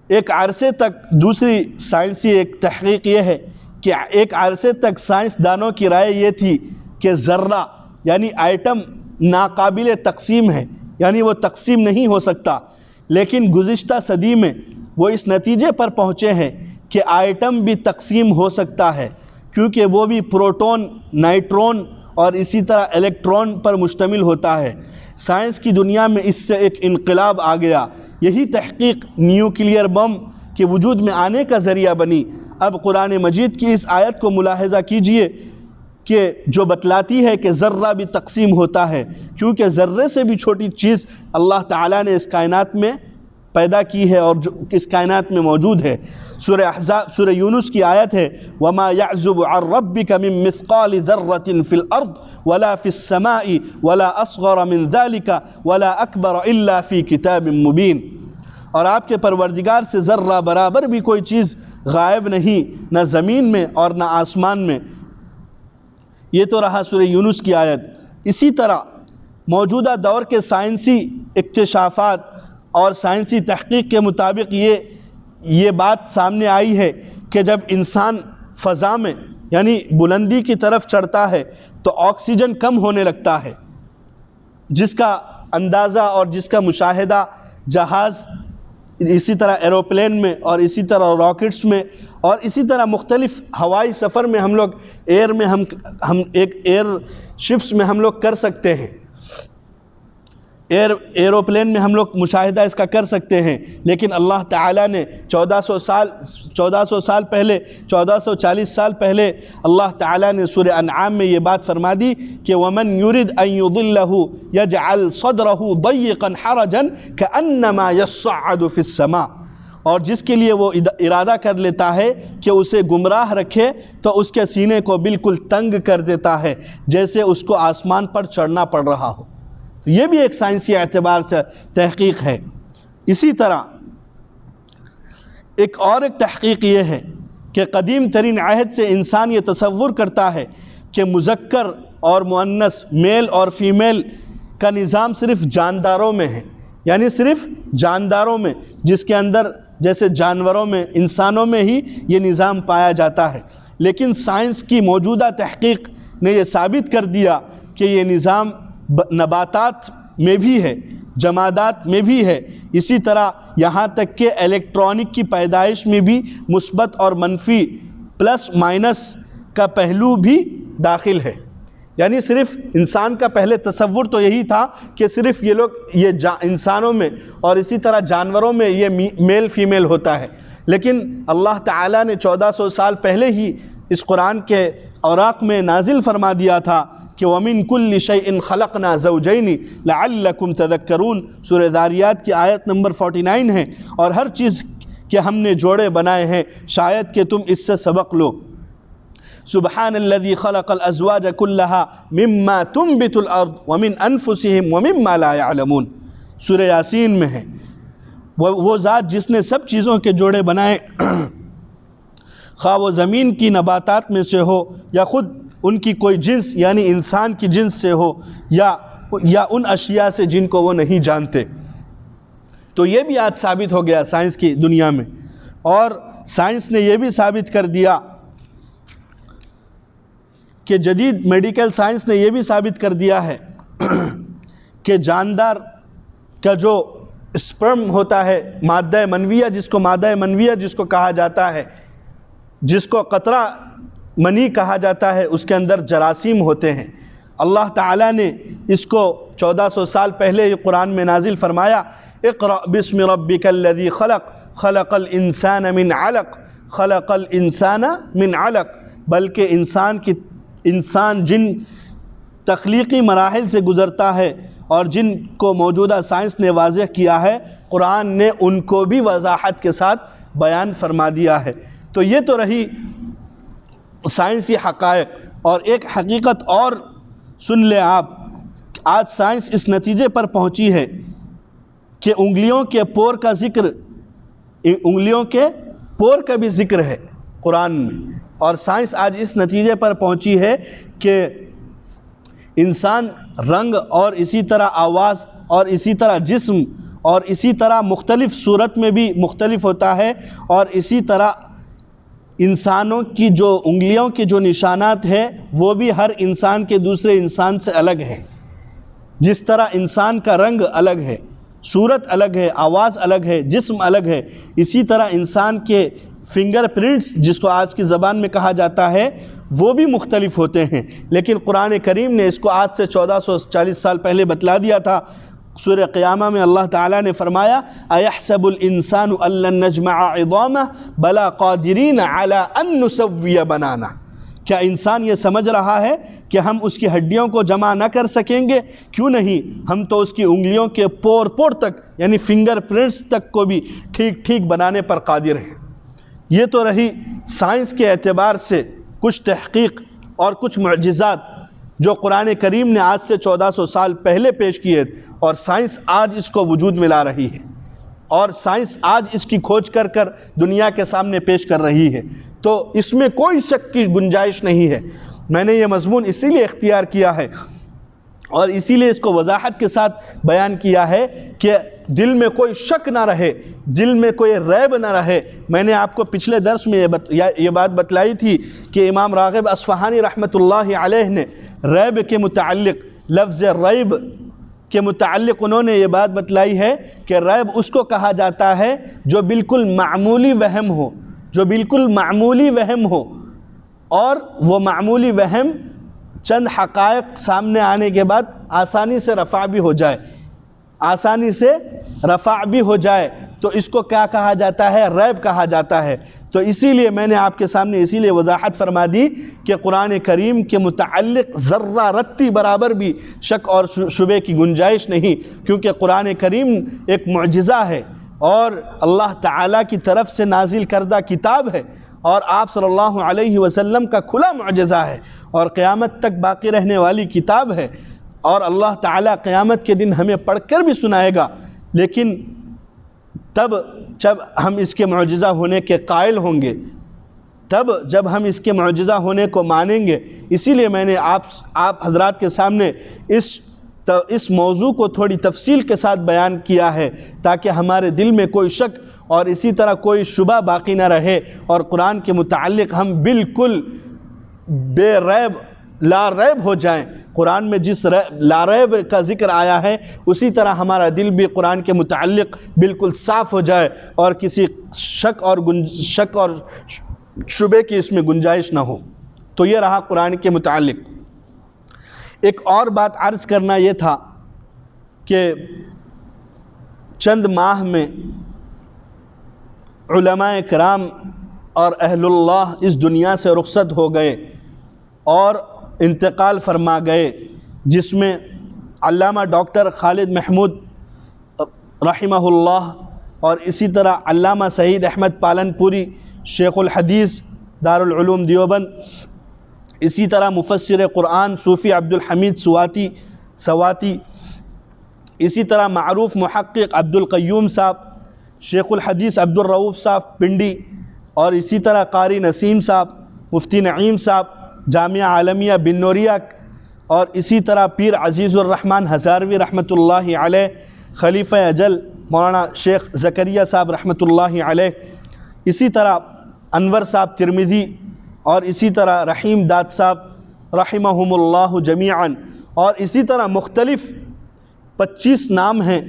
[SPEAKER 1] ایک عرصے تک دوسری سائنسی ایک تحقیق یہ ہے کہ ایک عرصے تک سائنسدانوں کی رائے یہ تھی کہ ذرہ یعنی ایٹم ناقابل تقسیم ہے، یعنی وہ تقسیم نہیں ہو سکتا، لیکن گزشتہ صدی میں وہ اس نتیجے پر پہنچے ہیں کہ ایٹم بھی تقسیم ہو سکتا ہے، کیونکہ وہ بھی پروٹون، نائٹرون اور اسی طرح الیکٹرون پر مشتمل ہوتا ہے۔ سائنس کی دنیا میں اس سے ایک انقلاب آ گیا۔ یہی تحقیق نیوکلیئر بم کے وجود میں آنے کا ذریعہ بنی۔ اب قرآن مجید کی اس آیت کو ملاحظہ کیجئے کہ جو بتلاتی ہے کہ ذرہ بھی تقسیم ہوتا ہے، کیونکہ ذرے سے بھی چھوٹی چیز اللہ تعالیٰ نے اس کائنات میں پیدا کی ہے اور جو اس کائنات میں موجود ہے۔ سورہ یونس کی آیت ہے وَمَا يَعْزُبُ عَنْ رَبِّكَ مِن مِّثْقَالِ ذَرَّةٍ فِي الْأَرْضِ وَلَا فِي السَّمَاءِ وَلَا أَصْغَرَ مِن ذَلِكَ وَلَا أَكْبَرَ إِلَّا فِي كِتَابٍ مُّبِينٍ۔ اور آپ کے پروردگار سے ذرہ برابر بھی کوئی چیز غائب نہیں، نہ زمین میں اور نہ آسمان میں۔ یہ تو رہا سورہ یونس کی آیت۔ اسی طرح موجودہ دور کے سائنسی اکتشافات اور سائنسی تحقیق کے مطابق یہ بات سامنے آئی ہے کہ جب انسان فضا میں یعنی بلندی کی طرف چڑھتا ہے تو آکسیجن کم ہونے لگتا ہے، جس کا اندازہ اور جس کا مشاہدہ جہاز، اسی طرح ایروپلین میں اور اسی طرح راکٹس میں اور اسی طرح مختلف ہوائی سفر میں ہم لوگ ہم ایک ایئر شپس میں ہم لوگ کر سکتے ہیں، ایروپلین میں ہم لوگ مشاہدہ اس کا کر سکتے ہیں۔ لیکن اللہ تعالیٰ نے 1400 سال پہلے 1440 سال پہلے اللہ تعالیٰ نے سورہ انعام میں یہ بات فرما دی کہ وَمَن يُرِدْ أَن يُضِلَّهُ يَجْعَلْ صَدْرَهُ ضَيِّقًا حَرَجًا كَأَنَّمَا يَصَّعَّدُ فِي السَّمَاءِ، اور جس کے لیے وہ ارادہ کر لیتا ہے کہ اسے گمراہ رکھے تو اس کے سینے کو بالکل تنگ کر دیتا ہے جیسے اس کو آسمان پر چڑھنا پڑ رہا ہو۔ تو یہ بھی ایک سائنسی اعتبار سے تحقیق ہے۔ اسی طرح ایک تحقیق یہ ہے کہ قدیم ترین عہد سے انسان یہ تصور کرتا ہے کہ مذکر اور مؤنث، میل اور فیمیل کا نظام صرف جانداروں میں ہے، یعنی صرف جانداروں میں، جس کے اندر جیسے جانوروں میں، انسانوں میں ہی یہ نظام پایا جاتا ہے۔ لیکن سائنس کی موجودہ تحقیق نے یہ ثابت کر دیا کہ یہ نظام نباتات میں بھی ہے، جمادات میں بھی ہے، اسی طرح یہاں تک کہ الیکٹرانک کی پیدائش میں بھی مثبت اور منفی، پلس مائنس کا پہلو بھی داخل ہے۔ یعنی صرف انسان کا پہلے تصور تو یہی تھا کہ صرف یہ لوگ انسانوں میں اور اسی طرح جانوروں میں یہ میل فیمیل ہوتا ہے، لیکن اللہ تعالیٰ نے 1400 سال پہلے ہی اس قرآن کے اوراق میں نازل فرما دیا تھا کہ وَمِن كُلِّ شَيْءٍ خَلَقْنَا زَوْجَيْنِ لَعَلَّكُمْ تَذَكَّرُونَ، سورہ ذاریات کی آیت نمبر 49 ہے، اور ہر چیز کے ہم نے جوڑے بنائے ہیں شاید کہ تم اس سے سبق لو۔ سبحان الذي خلق الازواج كلها مما تنبت الارض ومن انفسهم ومما لا يعلمون، سورہ یاسین میں ہے۔ وہ ذات جس نے سب چیزوں کے جوڑے بنائے، خواہ وہ زمین کی نباتات میں سے ہو یا خود ان کی کوئی جنس یعنی انسان کی جنس سے ہو یا ان اشیاء سے جن کو وہ نہیں جانتے۔ تو یہ بھی آج ثابت ہو گیا سائنس کی دنیا میں، اور سائنس نے یہ بھی ثابت کر دیا کہ جدید میڈیکل سائنس نے یہ بھی ثابت کر دیا ہے کہ جاندار کا جو اسپرم ہوتا ہے، مادہ منویہ جس کو کہا جاتا ہے، جس کو قطرہ منی کہا جاتا ہے، اس کے اندر جراثیم ہوتے ہیں۔ اللہ تعالیٰ نے اس کو 1400 سال پہلے یہ قرآن میں نازل فرمایا، اقرأ بسم ربک الذی خلق خلق الانسان من علق خلق الانسان من علق، بلکہ انسان جن تخلیقی مراحل سے گزرتا ہے اور جن کو موجودہ سائنس نے واضح کیا ہے، قرآن نے ان کو بھی وضاحت کے ساتھ بیان فرما دیا ہے۔ تو یہ تو رہی سائنسی حقائق، اور ایک حقیقت اور سن لیں آپ، آج سائنس اس نتیجے پر پہنچی ہے کہ انگلیوں کے پور کا بھی ذکر ہے قرآن میں، اور سائنس آج اس نتیجے پر پہنچی ہے کہ انسان رنگ اور اسی طرح آواز اور اسی طرح جسم اور اسی طرح مختلف صورت میں بھی مختلف ہوتا ہے، اور اسی طرح انسانوں کی جو انگلیوں کے جو نشانات ہیں وہ بھی ہر انسان کے دوسرے انسان سے الگ ہے۔ جس طرح انسان کا رنگ الگ ہے، صورت الگ ہے، آواز الگ ہے، جسم الگ ہے، اسی طرح انسان کے فنگر پرنٹس جس کو آج کی زبان میں کہا جاتا ہے وہ بھی مختلف ہوتے ہیں۔ لیکن قرآن کریم نے اس کو آج سے 1440 سال پہلے بتلا دیا تھا۔ سورہ قیامہ میں اللہ تعالیٰ نے فرمایا اَيَحْسَبُ الْإِنسَانُ أَن لَّن نَّجْمَعَ عِظَامَهُ بَلَا قَادِرِينَ عَلَىٰ أَن نُّسَوِّيَ بَنَانَهُ۔ کیا انسان یہ سمجھ رہا ہے کہ ہم اس کی ہڈیوں کو جمع نہ کر سکیں گے؟ کیوں نہیں، ہم تو اس کی انگلیوں کے پور تک یعنی فنگر پرنٹس تک کو بھی ٹھیک ٹھیک بنانے پر قادر ہیں۔ یہ تو رہی سائنس کے اعتبار سے کچھ تحقیق اور کچھ معجزات جو قرآن کریم نے آج سے 1400 سال پہلے پیش کیے، اور سائنس آج اس کو وجود میں لا رہی ہے، اور سائنس آج اس کی کھوج کر دنیا کے سامنے پیش کر رہی ہے۔ تو اس میں کوئی شک کی گنجائش نہیں ہے۔ میں نے یہ مضمون اسی لیے اختیار کیا ہے اور اسی لیے اس کو وضاحت کے ساتھ بیان کیا ہے کہ دل میں کوئی شک نہ رہے، دل میں کوئی ریب نہ رہے۔ میں نے آپ کو پچھلے درس میں یہ بات بتلائی تھی کہ امام راغب اصفہانی رحمۃ اللہ علیہ نے ریب کے متعلق، لفظ ریب کے متعلق انہوں نے یہ بات بتلائی ہے کہ ریب اس کو کہا جاتا ہے جو بالکل معمولی وہم ہو، جو بالکل معمولی وہم ہو، اور وہ معمولی وہم چند حقائق سامنے آنے کے بعد آسانی سے رفع بھی ہو جائے، آسانی سے رفع بھی ہو جائے، تو اس کو کیا کہا جاتا ہے؟ ریب کہا جاتا ہے۔ تو اسی لیے میں نے آپ کے سامنے اسی لیے وضاحت فرما دی کہ قرآن کریم کے متعلق ذرہ رتی برابر بھی شک اور شبے کی گنجائش نہیں، کیونکہ قرآن کریم ایک معجزہ ہے اور اللہ تعالیٰ کی طرف سے نازل کردہ کتاب ہے، اور آپ صلی اللہ علیہ وسلم کا کھلا معجزہ ہے، اور قیامت تک باقی رہنے والی کتاب ہے، اور اللہ تعالیٰ قیامت کے دن ہمیں پڑھ کر بھی سنائے گا۔ لیکن تب جب ہم اس کے معجزہ ہونے کے قائل ہوں گے، تب جب ہم اس کے معجزہ ہونے کو مانیں گے۔ اسی لیے میں نے آپ حضرات کے سامنے اس موضوع کو تھوڑی تفصیل کے ساتھ بیان کیا ہے تاکہ ہمارے دل میں کوئی شک اور اسی طرح کوئی شبہ باقی نہ رہے، اور قرآن کے متعلق ہم بالکل بے ریب لا ریب ہو جائیں۔ قرآن میں جس لا ریب کا ذکر آیا ہے اسی طرح ہمارا دل بھی قرآن کے متعلق بالکل صاف ہو جائے، اور کسی شک اور شبے کی اس میں گنجائش نہ ہو۔ تو یہ رہا قرآن کے متعلق۔ ایک اور بات عرض کرنا یہ تھا کہ چند ماہ میں علماء کرام اور اہل اللہ اس دنیا سے رخصت ہو گئے اور انتقال فرما گئے، جس میں علامہ ڈاکٹر خالد محمود رحمہ اللہ، اور اسی طرح علامہ سعید احمد پالن پوری شیخ الحدیث دارالعلوم دیوبند، اسی طرح مفسر قرآن صوفی عبد الحمید سواتی، اسی طرح معروف محقق عبد القیوم صاحب، شیخ الحدیث عبد الرؤوف صاحب پنڈی، اور اسی طرح قاری نسیم صاحب، مفتی نعیم صاحب جامعہ عالمیہ بن نوریہ، اور اسی طرح پیر عزیز الرحمن ہزاروی رحمۃ اللہ علیہ، خلیفہ اجل مولانا شیخ زکریا صاحب رحمۃ اللہ علیہ، اسی طرح انور صاحب ترمذی، اور اسی طرح رحیم داد صاحب رحمہم اللہ جمیعاً، اور اسی طرح مختلف 25 نام ہیں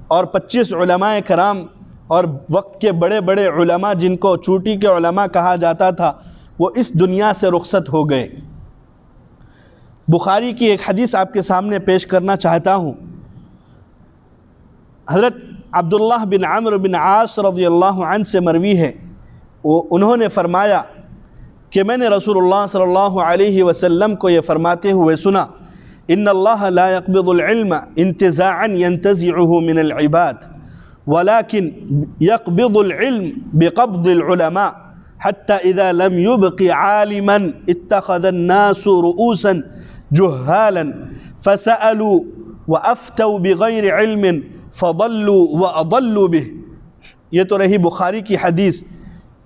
[SPEAKER 1] اور 25 علماء کرام اور وقت کے بڑے بڑے علماء جن کو چوٹی کے علماء کہا جاتا تھا، وہ اس دنیا سے رخصت ہو گئے۔ بخاری کی ایک حدیث آپ کے سامنے پیش کرنا چاہتا ہوں۔ حضرت عبداللہ بن عمرو بن عاص رضی اللہ عنہ سے مروی ہے، انہوں نے فرمایا کہ میں نے رسول اللہ صلی اللہ علیہ وسلم کو یہ فرماتے ہوئے سنا، ان اللہ لا يقبض العلم انتزاعا ينتزعه من العباد ولكن يقبض العلم بقبض العلماء حتى إذا لم يبق عالما اتخذ الناس رؤوسا جهالا فسألوا وأفتوا بغير علم فضلوا وأضلوا به۔ یہ تو رہی بخاری کی حدیث۔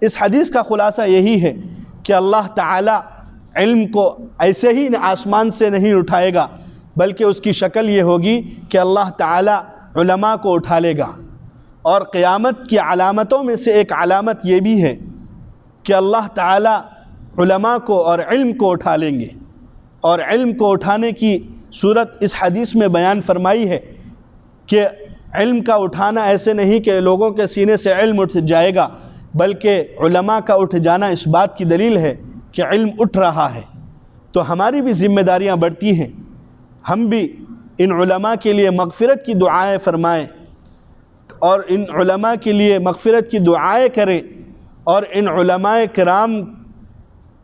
[SPEAKER 1] اس حدیث کا خلاصہ یہی ہے کہ اللہ تعالیٰ علم کو ایسے ہی آسمان سے نہیں اٹھائے گا، بلکہ اس کی شکل یہ ہوگی کہ اللہ تعالیٰ علماء کو اٹھا لے گا۔ اور قیامت کی علامتوں میں سے ایک علامت یہ بھی ہے کہ اللہ تعالیٰ علماء کو اور علم کو اٹھا لیں گے۔ اور علم کو اٹھانے کی صورت اس حدیث میں بیان فرمائی ہے کہ علم کا اٹھانا ایسے نہیں کہ لوگوں کے سینے سے علم اٹھ جائے گا، بلکہ علماء کا اٹھ جانا اس بات کی دلیل ہے کہ علم اٹھ رہا ہے۔ تو ہماری بھی ذمہ داریاں بڑھتی ہیں، ہم بھی ان علماء کے لیے مغفرت کی دعائیں فرمائیں اور ان علماء کے لیے مغفرت کی دعائیں کریں، اور ان علماء کرام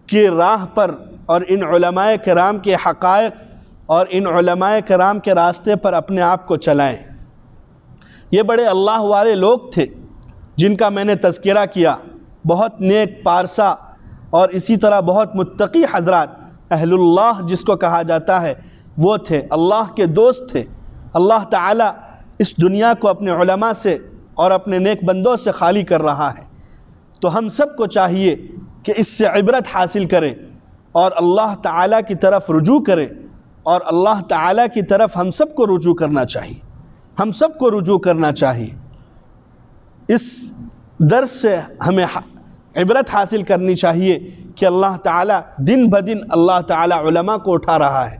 [SPEAKER 1] کی راہ پر اور ان علماء کرام کے حقائق اور ان علماء کرام کے راستے پر اپنے آپ کو چلائیں۔ یہ بڑے اللہ والے لوگ تھے جن کا میں نے تذکرہ کیا، بہت نیک پارسا اور اسی طرح بہت متقی حضرات، اہل اللہ جس کو کہا جاتا ہے وہ تھے، اللہ کے دوست تھے۔ اللہ تعالیٰ اس دنیا کو اپنے علماء سے اور اپنے نیک بندوں سے خالی کر رہا ہے، تو ہم سب کو چاہیے کہ اس سے عبرت حاصل کریں اور اللہ تعالیٰ کی طرف رجوع کریں، اور اللہ تعالیٰ کی طرف ہم سب کو رجوع کرنا چاہیے، ہم سب کو رجوع کرنا چاہیے۔ اس درس سے ہمیں عبرت حاصل کرنی چاہیے کہ اللہ تعالیٰ دن بدن اللہ تعالیٰ علماء کو اٹھا رہا ہے۔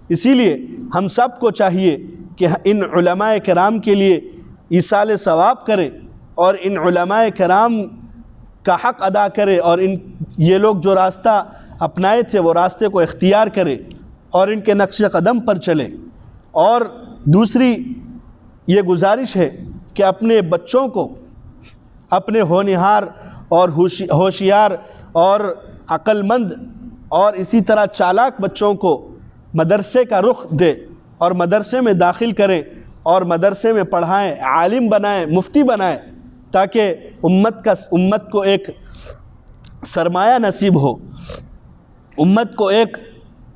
[SPEAKER 1] اسی لیے ہم سب کو چاہیے کہ ان علماء کرام کے لیے ایصال ثواب کریں اور ان علماء کرام کا حق ادا کرے، اور یہ لوگ جو راستہ اپنائے تھے وہ راستے کو اختیار کرے اور ان کے نقش قدم پر چلے۔ اور دوسری یہ گزارش ہے کہ اپنے بچوں کو، اپنے ہونہار اور ہوشیار اور عقل مند اور اسی طرح چالاک بچوں کو مدرسے کا رخ دے اور مدرسے میں داخل کریں اور مدرسے میں پڑھائیں، عالم بنائیں، مفتی بنائیں، تاکہ امت کو ایک سرمایہ نصیب ہو، امت کو ایک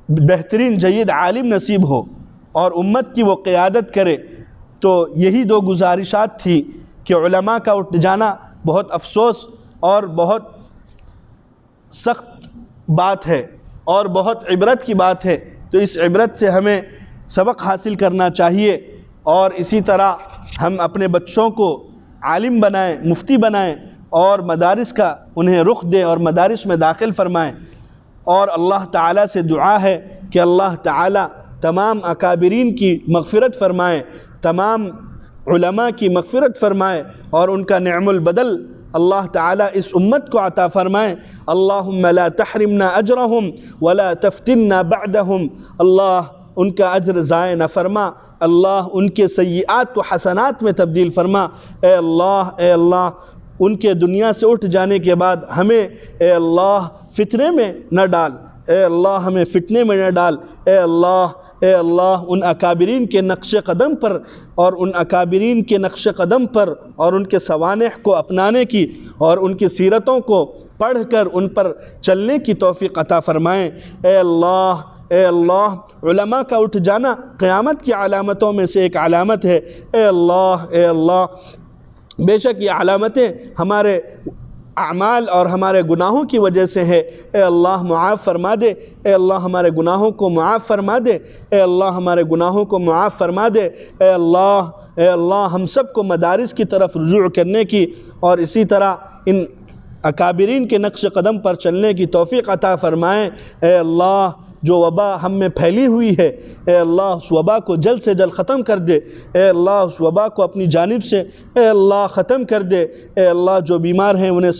[SPEAKER 1] بہترین جید عالم نصیب ہو اور امت کی وہ قیادت کرے۔ تو یہی دو گزارشات تھی کہ علماء کا اٹھ جانا بہت افسوس اور بہت سخت بات ہے اور بہت عبرت کی بات ہے، تو اس عبرت سے ہمیں سبق حاصل کرنا چاہیے، اور اسی طرح ہم اپنے بچوں کو عالم بنائیں، مفتی بنائیں اور مدارس کا انہیں رخ دیں اور مدارس میں داخل فرمائیں۔ اور اللہ تعالیٰ سے دعا ہے کہ اللہ تعالیٰ تمام اکابرین کی مغفرت فرمائے، تمام علماء کی مغفرت فرمائے اور ان کا نعم البدل اللہ تعالیٰ اس امت کو عطا فرمائے۔ اللہم لا تحرمنا اجرہم ولا تفتننا بعدہم، اللہ ان کا اجر ضائع نہ فرما، اللہ ان کے سیئات کو حسنات میں تبدیل فرما۔ اے اللہ ان کے دنیا سے اٹھ جانے کے بعد ہمیں اے اللہ فتنے میں نہ ڈال، اے اللہ ہمیں فتنے میں نہ ڈال، اے اللہ ان اکابرین کے نقش قدم پر اور ان اکابرین کے نقش قدم پر اور ان کے سوانح کو اپنانے کی اور ان کی سیرتوں کو پڑھ کر ان پر چلنے کی توفیق عطا فرمائیں۔ اے اللہ علماء کا اٹھ جانا قیامت کی علامتوں میں سے ایک علامت ہے۔ اے اللہ بے شک یہ علامتیں ہمارے اعمال اور ہمارے گناہوں کی وجہ سے ہے۔ اے اللہ معاف فرما دے، اے اللہ ہمارے گناہوں کو معاف فرما دے، اے اللہ ہمارے گناہوں کو معاف فرما دے۔ اے اللہ ہم سب کو مدارس کی طرف رجوع کرنے کی اور اسی طرح ان اکابرین کے نقش قدم پر چلنے کی توفیق عطا فرمائیں۔ اے اللہ جو وبا ہم میں پھیلی ہوئی ہے، اے اللہ اس وبا کو جلد سے جلد ختم کر دے، اے اللہ اس وبا کو اپنی جانب سے اے اللہ ختم کر دے۔ اے اللہ جو بیمار ہیں انہیں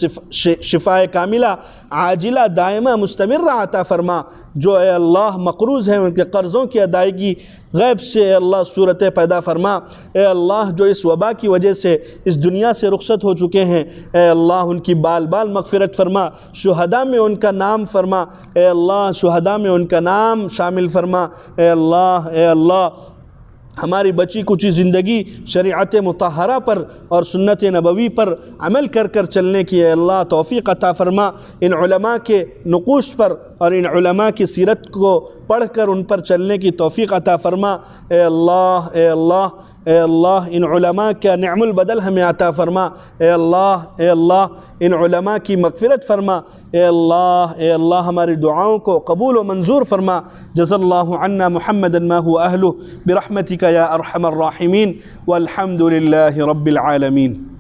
[SPEAKER 1] شفائے کاملہ عاجلہ دائمہ مستمرہ عطا فرما، جو اے اللہ مقروض ہیں ان کے قرضوں کی ادائیگی غیب سے اے اللہ صورتیں پیدا فرما۔ اے اللہ جو اس وبا کی وجہ سے اس دنیا سے رخصت ہو چکے ہیں، اے اللہ ان کی بال بال مغفرت فرما، شہداء میں ان کا نام فرما، اے اللہ شہداء میں ان کا نام شامل فرما۔ اے اللہ ہماری بچی کچی زندگی شریعت مطہرہ پر اور سنت نبوی پر عمل کر چلنے کی اے اللہ توفیق عطا فرما، ان علماء کے نقوش پر اور ان علماء کی سیرت کو پڑھ کر ان پر چلنے کی توفیق عطا فرما۔ اے اللہ اے اللہ اے اللہ ان علماء کا نعم البدل ہمیں عطا فرما۔ اے اللہ ان علماء کی مغفرت فرما۔ اے اللہ ہماری دعاؤں کو قبول و منظور فرما۔ جزا اللہ عنا محمدا ما هو اہلہ برحمتک یا ارحم الراحمین والحمد للہ رب العالمین۔